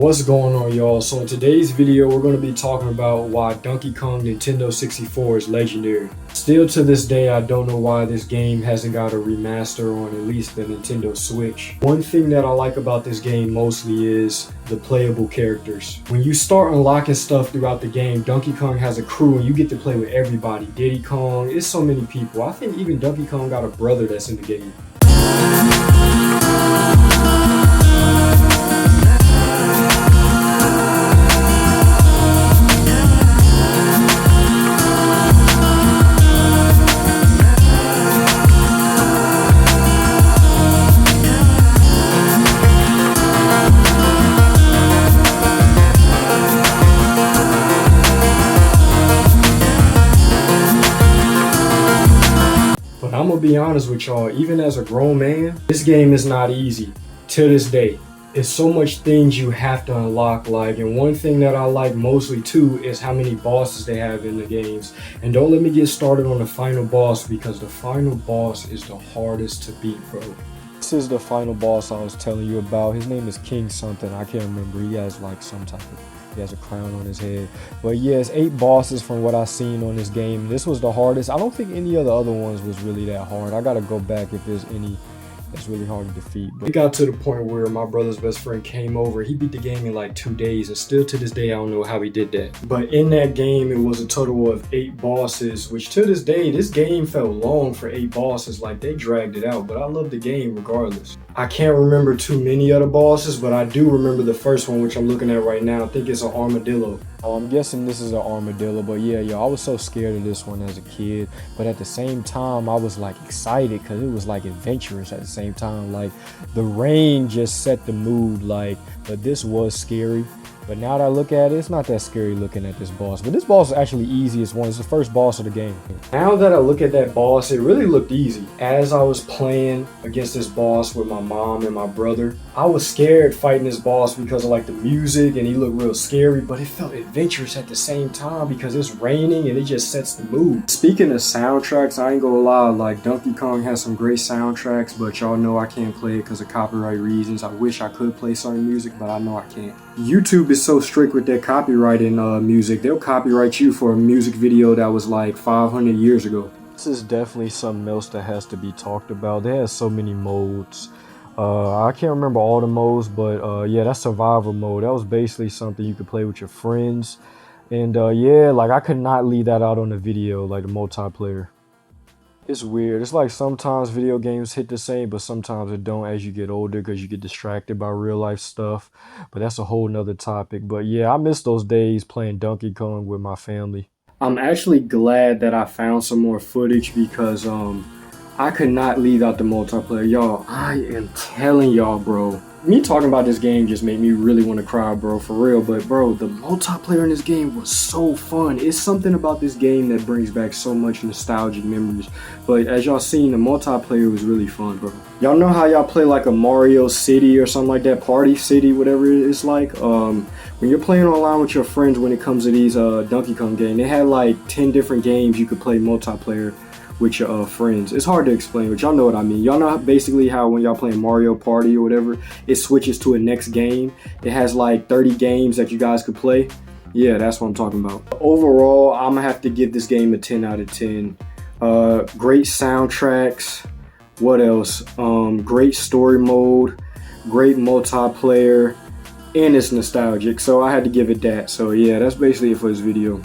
What's going on, y'all? So in today's video we're going to be talking about why Donkey Kong Nintendo 64 is legendary. Still to this day I don't know why this game hasn't got a remaster on at least the Nintendo Switch. One thing that I like about this game mostly is the playable characters. When you start unlocking stuff throughout the game, Donkey Kong has a crew and you get to play with everybody. Diddy Kong, it's so many people. I think even Donkey Kong got a brother that's in the game. But I'm gonna be honest with y'all, even as a grown man, this game is not easy to this day. It's so much things you have to unlock, and one thing that I like mostly too is how many bosses they have in the games. And don't let me get started on the final boss, because the final boss is the hardest to beat, bro. This is the final boss I was telling you about. His name is King something, I can't remember. He has like some type of, he has a crown on his head. But yeah, it's 8 bosses from what I've seen on this game. This was the hardest. I don't think any of the other ones was really that hard. I gotta go back if there's any that's really hard to defeat. But it got to the point where my brother's best friend came over. He beat the game in like 2 days, and still to this day I don't know how he did that. But in that game it was a total of 8 bosses, which to this day this game felt long for 8 bosses. Like, they dragged it out, but I love the game regardless. I can't remember too many of the bosses, but I do remember the first one, which I'm looking at right now. I think it's an armadillo. I'm guessing this is an armadillo, but yeah, yo, I was so scared of this one as a kid, but at the same time I was like excited because it was like adventurous at the same time. Like, the rain just set the mood, but this was scary. But now that I look at it, it's not that scary looking at this boss. But this boss is actually the easiest one. It's the first boss of the game. Now that I look at that boss, it really looked easy. As I was playing against this boss with my mom and my brother, I was scared fighting this boss because of like the music, and he looked real scary, but it felt adventurous at the same time because it's raining and it just sets the mood. Speaking of soundtracks, I ain't gonna lie, like Donkey Kong has some great soundtracks, but y'all know I can't play it because of copyright reasons. I wish I could play certain music, but I know I can't. YouTube is so strict with their copyrighting music. They'll copyright you for a music video that was like 500 years ago. This is definitely something else that has to be talked about. They have so many modes. I can't remember all the modes, but yeah, that's survival mode. That was basically something you could play with your friends. And yeah, like, I could not leave that out on the video, like the multiplayer. It's weird. It's like sometimes video games hit the same, but sometimes it don't as you get older because you get distracted by real life stuff. But that's a whole nother topic. But yeah, I miss those days playing Donkey Kong with my family. I'm actually glad that I found some more footage because I could not leave out the multiplayer. Y'all, I am telling y'all, bro. Me talking about this game just made me really want to cry, bro, for real. But bro, the multiplayer in this game was so fun. It's something about this game that brings back so much nostalgic memories. But as y'all seen, the multiplayer was really fun, bro. Y'all know how y'all play like a Mario City or something like that, Party City, whatever it's like. When you're playing online with your friends, when it comes to these Donkey Kong games, they had like 10 different games you could play multiplayer with your friends. It's hard to explain, but y'all know what I mean. Y'all know basically how when y'all playing Mario Party or whatever, it switches to a next game. It has like 30 games that you guys could play. Yeah, that's what I'm talking about. Overall, I'm gonna have to give this game a 10 out of 10. Great soundtracks. What else? Great story mode, great multiplayer, and it's nostalgic. So I had to give it that. So yeah, that's basically it for this video.